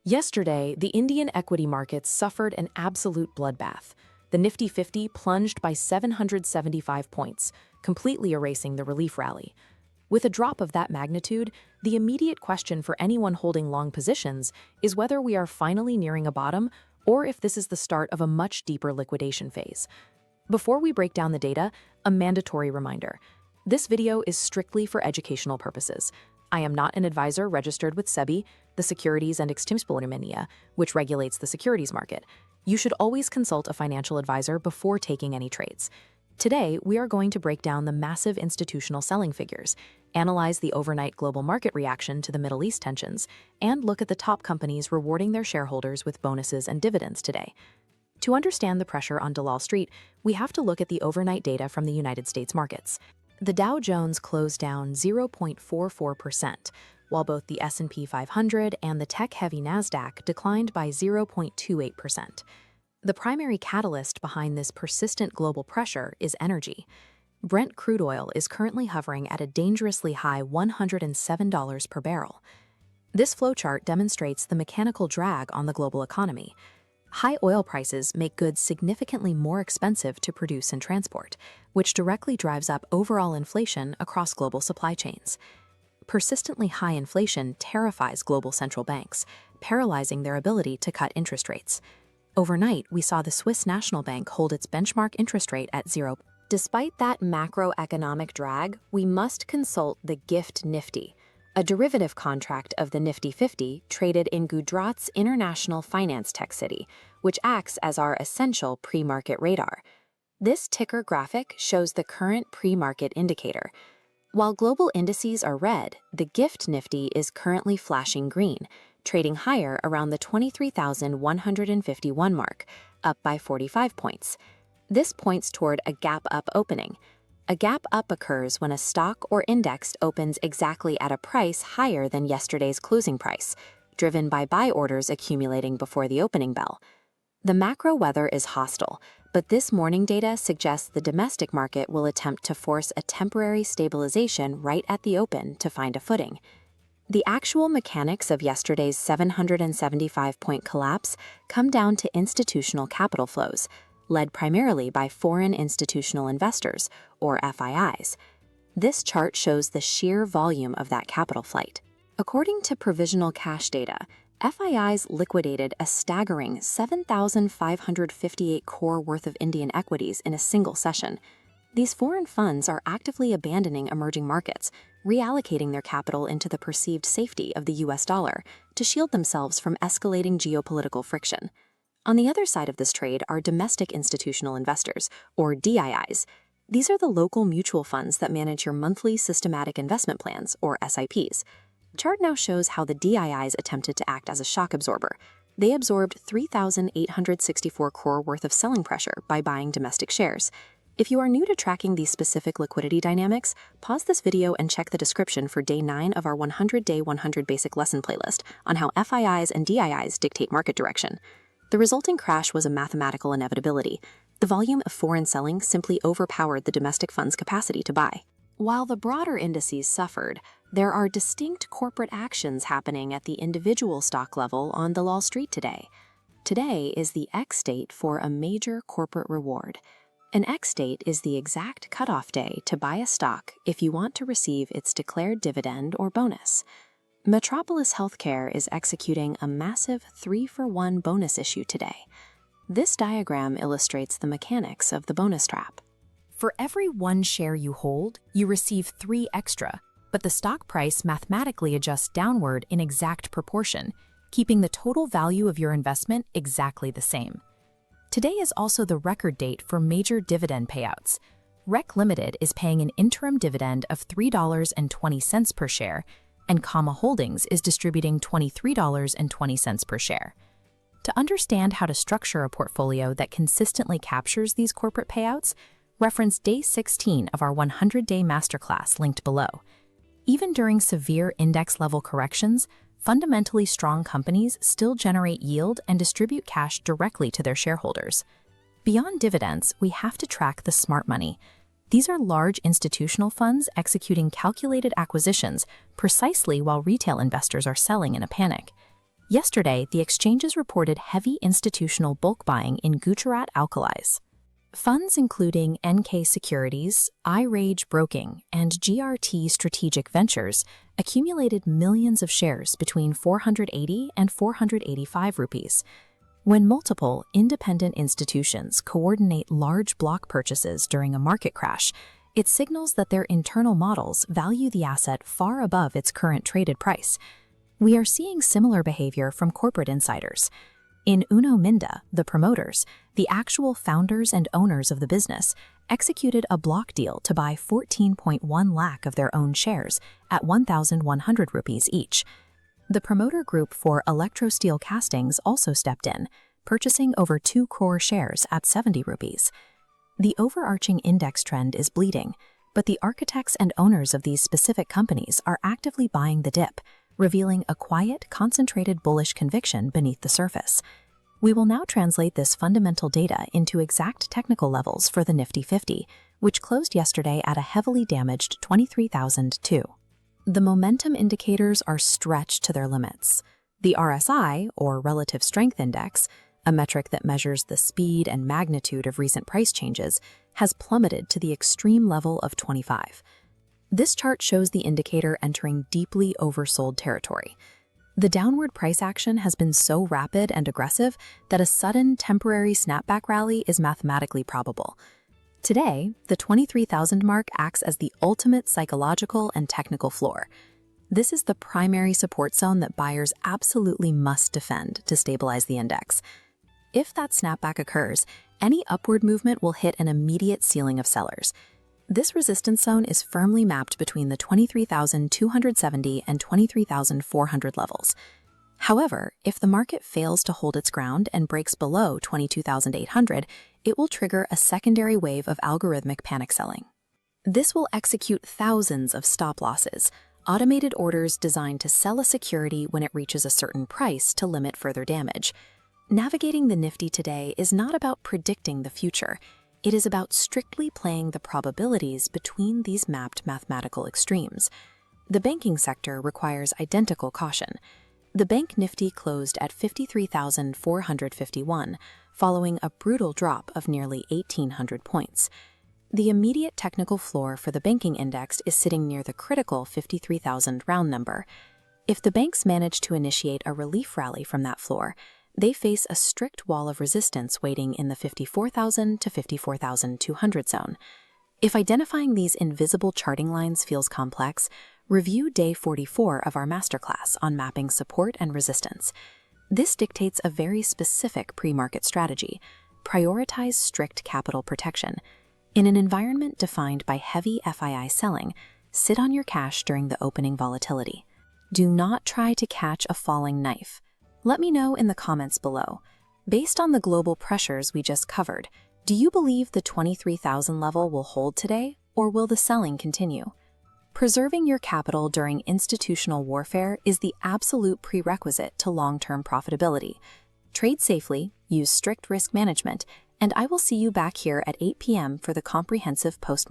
Yesterday, the Indian equity markets suffered an absolute bloodbath. The Nifty 50 plunged by 775 points, completely erasing the relief rally. With a drop of that magnitude, the immediate question for anyone holding long positions is whether we are finally nearing a bottom or if this is the start of a much deeper liquidation phase. Before we break down the data, a mandatory reminder. This video is strictly for educational purposes. I am not an advisor registered with SEBI, the Securities and Extimspoliermyndighet, which regulates the securities market. You should always consult a financial advisor before taking any trades. Today, we are going to break down the massive institutional selling figures, analyze the overnight global market reaction to the Middle East tensions, and look at the top companies rewarding their shareholders with bonuses and dividends today. To understand the pressure on Dalal Street, we have to look at the overnight data from the United States markets. The Dow Jones closed down 0.44%, while both the S&P 500 and the tech-heavy Nasdaq declined by 0.28%. The primary catalyst behind this persistent global pressure is energy. Brent crude oil is currently hovering at a dangerously high $107 per barrel. This flowchart demonstrates the mechanical drag on the global economy. High oil prices make goods significantly more expensive to produce and transport, which directly drives up overall inflation across global supply chains. Persistently high inflation terrifies global central banks, paralyzing their ability to cut interest rates. Overnight, we saw the Swiss National Bank hold its benchmark interest rate at 0%. Despite that macroeconomic drag, we must consult the GIFT Nifty, a derivative contract of the Nifty 50 traded in Gujarat's International Finance Tech City, which acts as our essential pre-market radar. This ticker graphic shows the current pre-market indicator. While global indices are red, the GIFT Nifty is currently flashing green, trading higher around the 23,151 mark, up by 45 points. This points toward a gap-up opening. A gap-up occurs when a stock or index opens exactly at a price higher than yesterday's closing price, driven by buy orders accumulating before the opening bell. The macro weather is hostile, but this morning data suggests the domestic market will attempt to force a temporary stabilization right at the open to find a footing. The actual mechanics of yesterday's 775-point collapse come down to institutional capital flows, led primarily by foreign institutional investors, or FIIs. This chart shows the sheer volume of that capital flight. According to provisional cash data, FIIs liquidated a staggering 7,558 crore worth of Indian equities in a single session. These foreign funds are actively abandoning emerging markets, reallocating their capital into the perceived safety of the US dollar to shield themselves from escalating geopolitical friction. On the other side of this trade are domestic institutional investors, or DIIs. These are the local mutual funds that manage your monthly systematic investment plans, or SIPs. The chart now shows how the DIIs attempted to act as a shock absorber. They absorbed 3,864 crore worth of selling pressure by buying domestic shares. If you are new to tracking these specific liquidity dynamics, pause this video and check the description for Day 9 of our 100-Day 100 Basic Lesson playlist on how FIIs and DIIs dictate market direction. The resulting crash was a mathematical inevitability. The volume of foreign selling simply overpowered the domestic fund's capacity to buy. While the broader indices suffered, there are distinct corporate actions happening at the individual stock level on Dalal Street today. Today is the X-date for a major corporate reward. An X-date is the exact cutoff day to buy a stock if you want to receive its declared dividend or bonus. Metropolis Healthcare is executing a massive 3-for-1 bonus issue today. This diagram illustrates the mechanics of the bonus trap. For every 1 share you hold, you receive 3 extra, but the stock price mathematically adjusts downward in exact proportion, keeping the total value of your investment exactly the same. Today is also the record date for major dividend payouts. REC Limited is paying an interim dividend of $3.20 per share, and Comma Holdings is distributing $23.20 per share. To understand how to structure a portfolio that consistently captures these corporate payouts, reference Day 16 of our 100-Day Masterclass linked below. Even during severe index-level corrections, fundamentally strong companies still generate yield and distribute cash directly to their shareholders. Beyond dividends, we have to track the smart money. These are large institutional funds executing calculated acquisitions precisely while retail investors are selling in a panic. Yesterday, the exchanges reported heavy institutional bulk buying in Gujarat Alkalis. Funds including NK Securities, iRage Broking, and GRT Strategic Ventures accumulated millions of shares between 480 and 485 rupees. When multiple independent institutions coordinate large block purchases during a market crash, it signals that their internal models value the asset far above its current traded price. We are seeing similar behavior from corporate insiders. In Uno Minda, the promoters, the actual founders and owners of the business, executed a block deal to buy 14.1 lakh of their own shares at 1,100 rupees each. The promoter group for Electro Steel Castings also stepped in, purchasing over 2 crore shares at 70 rupees. The overarching index trend is bleeding, but the architects and owners of these specific companies are actively buying the dip, revealing a quiet, concentrated bullish conviction beneath the surface. We will now translate this fundamental data into exact technical levels for the Nifty 50, which closed yesterday at a heavily damaged 23,002. The momentum indicators are stretched to their limits. The RSI, or Relative Strength Index, a metric that measures the speed and magnitude of recent price changes, has plummeted to the extreme level of 25. This chart shows the indicator entering deeply oversold territory. The downward price action has been so rapid and aggressive that a sudden temporary snapback rally is mathematically probable. Today, the 23,000 mark acts as the ultimate psychological and technical floor. This is the primary support zone that buyers absolutely must defend to stabilize the index. If that snapback occurs, any upward movement will hit an immediate ceiling of sellers. This resistance zone is firmly mapped between the 23,270 and 23,400 levels. However, if the market fails to hold its ground and breaks below 22,800, it will trigger a secondary wave of algorithmic panic selling. This will execute thousands of stop losses, automated orders designed to sell a security when it reaches a certain price to limit further damage. Navigating the Nifty today is not about predicting the future. It is about strictly playing the probabilities between these mapped mathematical extremes. The banking sector requires identical caution. The Bank Nifty closed at 53,451, following a brutal drop of nearly 1,800 points. The immediate technical floor for the banking index is sitting near the critical 53,000 round number. If the banks manage to initiate a relief rally from that floor, they face a strict wall of resistance waiting in the 54,000 to 54,200 zone. If identifying these invisible charting lines feels complex, review Day 44 of our masterclass on mapping support and resistance. This dictates a very specific pre-market strategy. Prioritize strict capital protection. In an environment defined by heavy FII selling, sit on your cash during the opening volatility. Do not try to catch a falling knife. Let me know in the comments below. Based on the global pressures we just covered, do you believe the 23,000 level will hold today, or will the selling continue? Preserving your capital during institutional warfare is the absolute prerequisite to long-term profitability. Trade safely, use strict risk management, and I will see you back here at 8 p.m. for the comprehensive post.